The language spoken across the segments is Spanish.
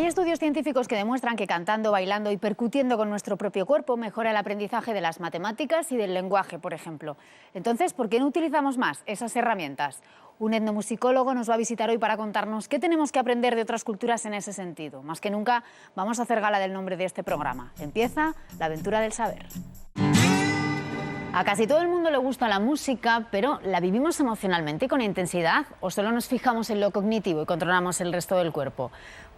Hay estudios científicos que demuestran que cantando, bailando y percutiendo con nuestro propio cuerpo mejora el aprendizaje de las matemáticas y del lenguaje, por ejemplo. Entonces, ¿por qué no utilizamos más esas herramientas? Un etnomusicólogo nos va a visitar hoy para contarnos qué tenemos que aprender de otras culturas en ese sentido. Más que nunca, vamos a hacer gala del nombre de este programa. Empieza la aventura del saber. A casi todo el mundo le gusta la música, pero ¿la vivimos emocionalmente y con intensidad? ¿O solo nos fijamos en lo cognitivo y controlamos el resto del cuerpo?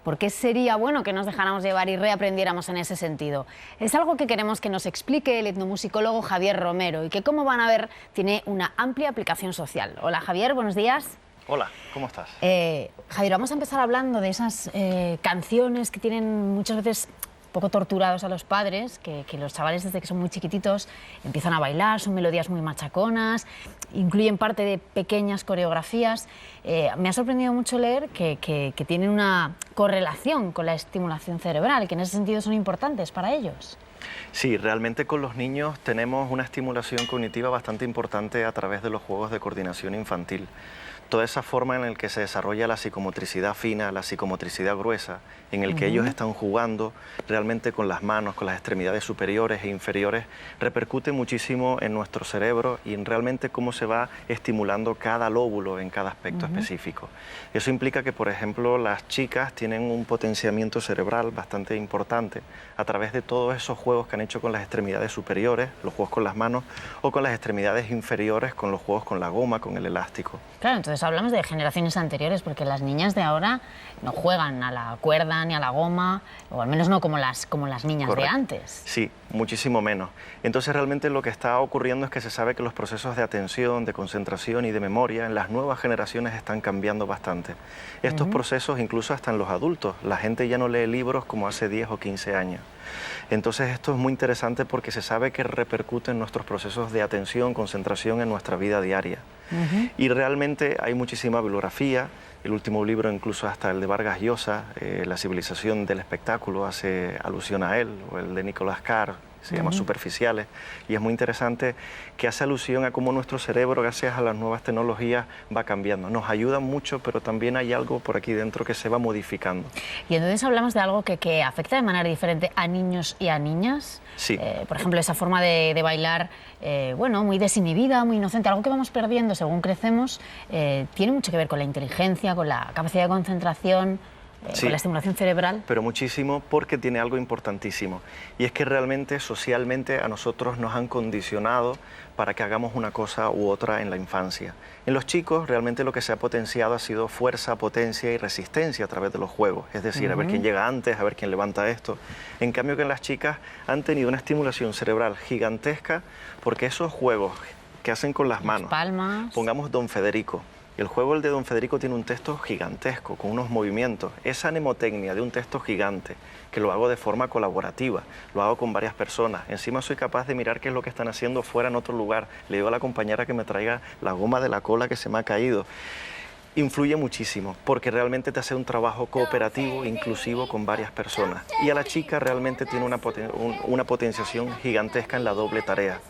¿Por qué sería bueno que nos dejáramos llevar y reaprendiéramos en ese sentido? Es algo que queremos que nos explique el etnomusicólogo Javier Romero y que, como van a ver, tiene una amplia aplicación social. Hola Javier, buenos días. Hola, ¿cómo estás? Javier, vamos a empezar hablando de esas canciones que tienen muchas veces poco torturados a los padres, que los chavales desde que son muy chiquititos empiezan a bailar, son melodías muy machaconas, incluyen parte de pequeñas coreografías. Me ha sorprendido mucho leer que tienen una correlación con la estimulación cerebral, que en ese sentido son importantes para ellos. Sí, realmente con los niños tenemos una estimulación cognitiva bastante importante a través de los juegos de coordinación infantil. Toda esa forma en la que se desarrolla la psicomotricidad fina, la psicomotricidad gruesa, en el que ellos están jugando realmente con las manos, con las extremidades superiores e inferiores, repercute muchísimo en nuestro cerebro y en realmente cómo se va estimulando cada lóbulo en cada aspecto específico. Eso implica que, por ejemplo, las chicas tienen un potenciamiento cerebral bastante importante a través de todos esos juegos que han hecho con las extremidades superiores, los juegos con las manos, o con las extremidades inferiores, con los juegos con la goma, con el elástico. Claro, entonces hablamos de generaciones anteriores, porque las niñas de ahora no juegan a la cuerda ni a la goma, o al menos no como las niñas Correcto. de antes. Sí, muchísimo menos. Entonces realmente lo que está ocurriendo es que se sabe que los procesos de atención, de concentración y de memoria en las nuevas generaciones están cambiando bastante. Estos procesos incluso hasta en los adultos. La gente ya no lee libros como hace 10 o 15 años. Entonces esto es muy interesante porque se sabe que repercute en nuestros procesos de atención, concentración en nuestra vida diaria. Y realmente hay muchísima bibliografía. El último libro, incluso hasta el de Vargas Llosa, La civilización del espectáculo, hace alusión a él, o el de Nicolás Carr, se llama Superficiales, y es muy interesante que hace alusión a cómo nuestro cerebro, gracias a las nuevas tecnologías, va cambiando. Nos ayuda mucho, pero también hay algo por aquí dentro que se va modificando. Y entonces hablamos de algo que afecta de manera diferente a niños y a niñas. Sí. Por ejemplo, esa forma de bailar, bueno, muy desinhibida, muy inocente, algo que vamos perdiendo según crecemos, tiene mucho que ver con la inteligencia, con la capacidad de concentración, Sí, con la estimulación cerebral. pero muchísimo, porque tiene algo importantísimo, y es que realmente socialmente a nosotros nos han condicionado para que hagamos una cosa u otra en la infancia. En los chicos realmente lo que se ha potenciado ha sido fuerza, potencia y resistencia a través de los juegos, es decir, a ver quién llega antes, a ver quién levanta esto. En cambio que en las chicas han tenido una estimulación cerebral gigantesca, porque esos juegos que hacen con las manos, palmas. pongamos Don Federico. El juego, el de Don Federico, tiene un texto gigantesco, con unos movimientos. Esa mnemotecnia de un texto gigante, que lo hago de forma colaborativa, lo hago con varias personas. Encima soy capaz de mirar qué es lo que están haciendo fuera en otro lugar. Le digo a la compañera que me traiga la goma de la cola que se me ha caído. Influye muchísimo, porque realmente te hace un trabajo cooperativo, inclusivo con varias personas. Y a la chica realmente tiene una potenciación gigantesca en la doble tarea.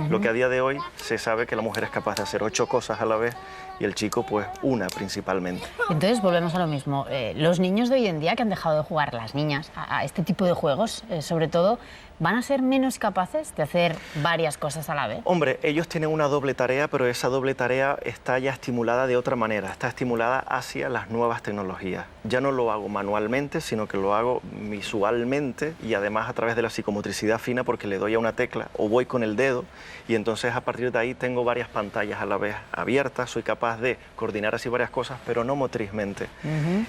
Lo que a día de hoy se sabe que la mujer es capaz de hacer 8 cosas a la vez y el chico pues una principalmente. Entonces volvemos a lo mismo. Los niños de hoy en día que han dejado de jugar, las niñas, a este tipo de juegos, sobre todo, ¿van a ser menos capaces de hacer varias cosas a la vez? Hombre, ellos tienen una doble tarea, pero esa doble tarea está ya estimulada de otra manera, está estimulada hacia las nuevas tecnologías. Ya no lo hago manualmente, sino que lo hago visualmente y además a través de la psicomotricidad fina, porque le doy a una tecla o voy con el dedo y entonces a partir de ahí tengo varias pantallas a la vez abiertas, soy capaz de coordinar así varias cosas, pero no motrizmente.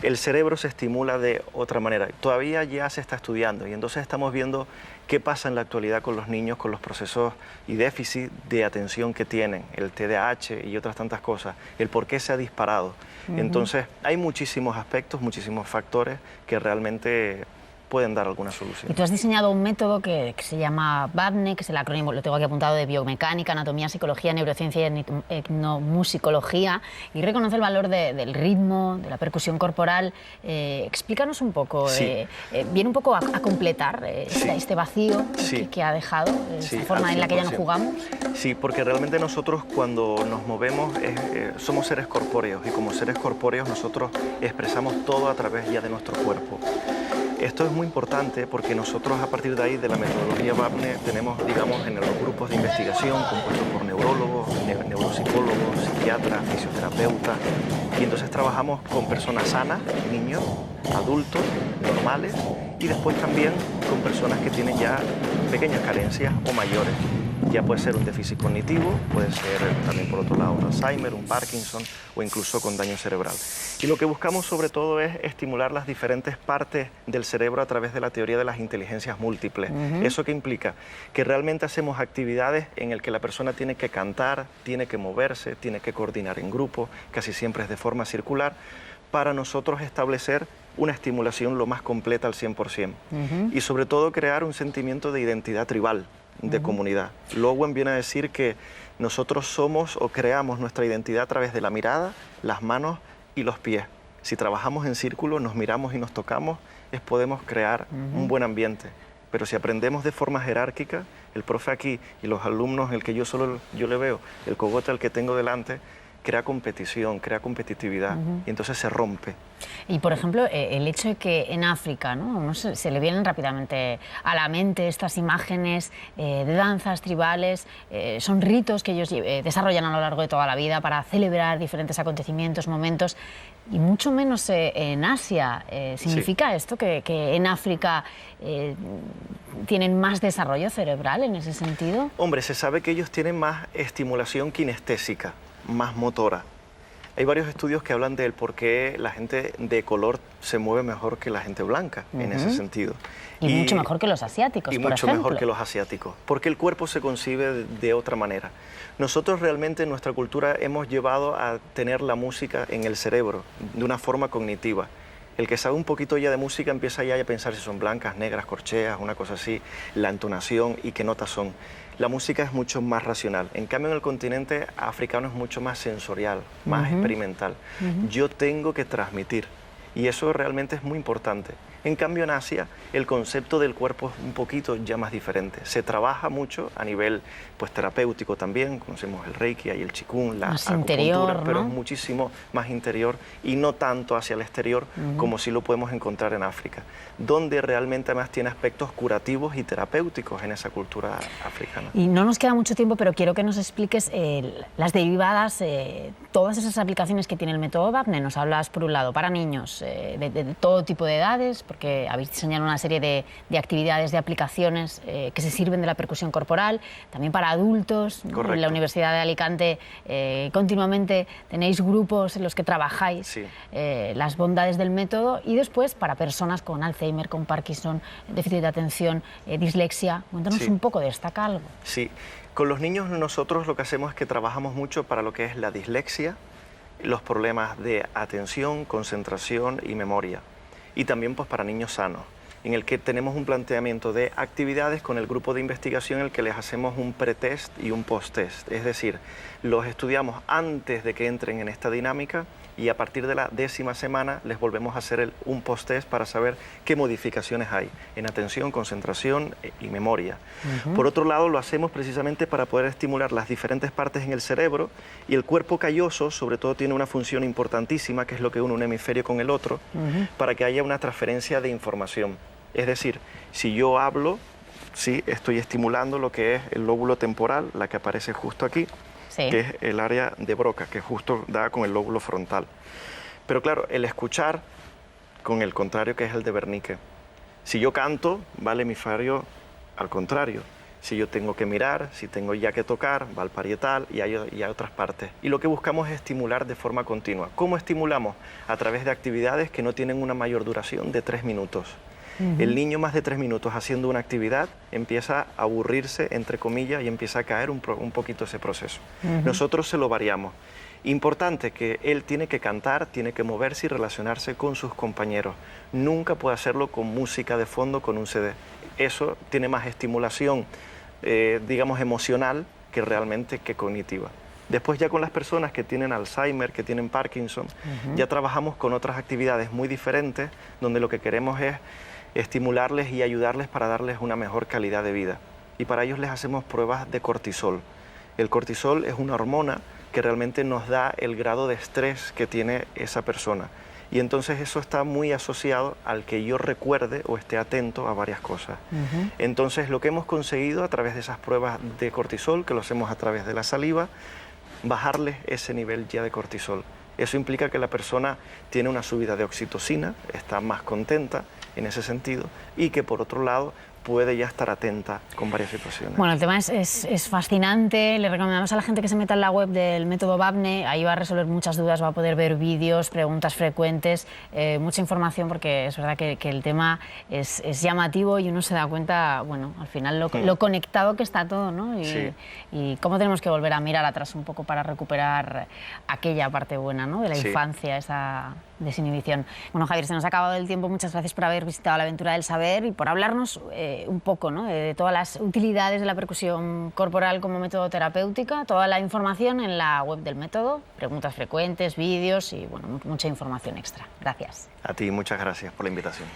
El cerebro se estimula de otra manera. Todavía ya se está estudiando y entonces estamos viendo qué pasa en la actualidad con los niños, con los procesos y déficit de atención que tienen, el TDAH y otras tantas cosas, el por qué se ha disparado. Entonces, hay muchísimos aspectos, muchísimos factores que realmente pueden dar alguna solución. Y tú has diseñado un método que se llama BABNE, que es el acrónimo, lo tengo aquí apuntado, de biomecánica, anatomía, psicología, neurociencia y etnomusicología, y reconoce el valor del ritmo, de la percusión corporal. Explícanos un poco, Sí. viene un poco a completar este vacío Sí. que ha dejado, Sí, esta forma al en la que ya no 100%. jugamos. Sí, porque realmente nosotros cuando nos movemos somos seres corpóreos y como seres corpóreos nosotros expresamos todo a través ya de nuestro cuerpo. Esto es muy importante porque nosotros a partir de ahí, de la metodología Vapne, tenemos, digamos, en los grupos de investigación compuestos por neurólogos, neuropsicólogos, psiquiatras, fisioterapeutas, y entonces trabajamos con personas sanas, niños, adultos, normales, y después también con personas que tienen ya pequeñas carencias o mayores. Ya puede ser un déficit cognitivo, puede ser también por otro lado un Alzheimer, un Parkinson o incluso con daño cerebral. Y lo que buscamos sobre todo es estimular las diferentes partes del cerebro a través de la teoría de las inteligencias múltiples. ¿Eso qué implica? Que realmente hacemos actividades en las que la persona tiene que cantar, tiene que moverse, tiene que coordinar en grupo, casi siempre es de forma circular, para nosotros establecer una estimulación lo más completa al 100%. Y sobre todo crear un sentimiento de identidad tribal, de comunidad. Lowen viene a decir que nosotros somos o creamos nuestra identidad a través de la mirada, las manos y los pies. Si trabajamos en círculo, nos miramos y nos tocamos, podemos crear un buen ambiente. Pero si aprendemos de forma jerárquica, el profe aquí y los alumnos, el que yo le veo, el cogote al que tengo delante, crea competición, crea competitividad y entonces se rompe. Y, por ejemplo, el hecho de que en África, ¿no?, a uno se le vienen rápidamente a la mente estas imágenes de danzas tribales, son ritos que ellos desarrollan a lo largo de toda la vida para celebrar diferentes acontecimientos, momentos, y mucho menos en Asia. ¿Significa esto que en África tienen más desarrollo cerebral en ese sentido? Hombre, se sabe que ellos tienen más estimulación kinestésica, más motora. Hay varios estudios que hablan del por qué la gente de color se mueve mejor que la gente blanca en ese sentido. Y mucho mejor que los asiáticos, y por mucho ejemplo. mejor que los asiáticos, porque el cuerpo se concibe de otra manera. Nosotros realmente en nuestra cultura hemos llevado a tener la música en el cerebro de una forma cognitiva. El que sabe un poquito ya de música empieza ya a pensar si son blancas, negras, corcheas, una cosa así, la entonación y qué notas son. La música es mucho más racional. En cambio, en el continente africano es mucho más sensorial, más experimental. Yo tengo que transmitir y eso realmente es muy importante. En cambio, en Asia, el concepto del cuerpo es un poquito ya más diferente. Se trabaja mucho a nivel terapéutico también, conocemos el Reiki y el Qigong, la acupuntura, pero es muchísimo más interior y no tanto hacia el exterior como sí lo podemos encontrar en África, donde realmente además tiene aspectos curativos y terapéuticos en esa cultura africana. Y no nos queda mucho tiempo, pero quiero que nos expliques las derivadas, todas esas aplicaciones que tiene el método Vapne. Nos hablas, por un lado, para niños de todo tipo de edades, porque habéis diseñado una serie de actividades, de aplicaciones que se sirven de la percusión corporal, también para adultos. Correcto. En la Universidad de Alicante continuamente tenéis grupos en los que trabajáis las bondades del método, y después para personas con Alzheimer, con Parkinson, déficit de atención, dislexia. Cuéntanos un poco, destaca algo. Sí, con los niños nosotros lo que hacemos es que trabajamos mucho para lo que es la dislexia, los problemas de atención, concentración y memoria. Y también para niños sanos, en el que tenemos un planteamiento de actividades con el grupo de investigación en el que les hacemos un pretest y un post-test. Es decir, los estudiamos antes de que entren en esta dinámica y a partir de la 10ª semana les volvemos a hacer un post-test para saber qué modificaciones hay en atención, concentración y memoria. Por otro lado, lo hacemos precisamente para poder estimular las diferentes partes en el cerebro, y el cuerpo calloso sobre todo tiene una función importantísima, que es lo que une un hemisferio con el otro, para que haya una transferencia de información. Es decir, si yo hablo, sí, estoy estimulando lo que es el lóbulo temporal, la que aparece justo aquí, que es el área de Broca, que justo da con el lóbulo frontal. Pero claro, el escuchar con el contrario, que es el de Wernicke. Si yo canto, va el hemisferio al contrario. Si yo tengo que mirar, si tengo ya que tocar, va al parietal y hay otras partes. Y lo que buscamos es estimular de forma continua. ¿Cómo estimulamos? A través de actividades que no tienen una mayor duración de 3 minutos. El niño más de 3 minutos haciendo una actividad empieza a aburrirse, entre comillas, y empieza a caer un poquito ese proceso. Nosotros se lo variamos. Importante que él tiene que cantar, tiene que moverse y relacionarse con sus compañeros. Nunca puede hacerlo con música de fondo, con un CD. Eso tiene más estimulación, digamos, emocional que realmente que cognitiva. Después ya con las personas que tienen Alzheimer, que tienen Parkinson, ya trabajamos con otras actividades muy diferentes, donde lo que queremos es estimularles y ayudarles para darles una mejor calidad de vida. Y para ellos les hacemos pruebas de cortisol. El cortisol es una hormona que realmente nos da el grado de estrés que tiene esa persona. Y entonces eso está muy asociado al que yo recuerde o esté atento a varias cosas. Entonces lo que hemos conseguido a través de esas pruebas de cortisol, que lo hacemos a través de la saliva, bajarles ese nivel ya de cortisol. Eso implica que la persona tiene una subida de oxitocina, está más contenta en ese sentido, y que por otro lado puede ya estar atenta con varias situaciones. Bueno, el tema es fascinante. Le recomendamos a la gente que se meta en la web del método VAPNE. Ahí va a resolver muchas dudas, va a poder ver vídeos, preguntas frecuentes, mucha información, porque es verdad que el tema es llamativo y uno se da cuenta, bueno, al final lo conectado que está todo, ¿no? Y cómo tenemos que volver a mirar atrás un poco para recuperar aquella parte buena, ¿no?, de la infancia, esa desinhibición. Bueno, Javier, se nos ha acabado el tiempo. Muchas gracias por haber visitado la aventura del saber y por hablarnos un poco, ¿no?, de todas las utilidades de la percusión corporal como método terapéutica. Toda la información en la web del método, preguntas frecuentes, vídeos y bueno, mucha información extra. Gracias. A ti, muchas gracias por la invitación.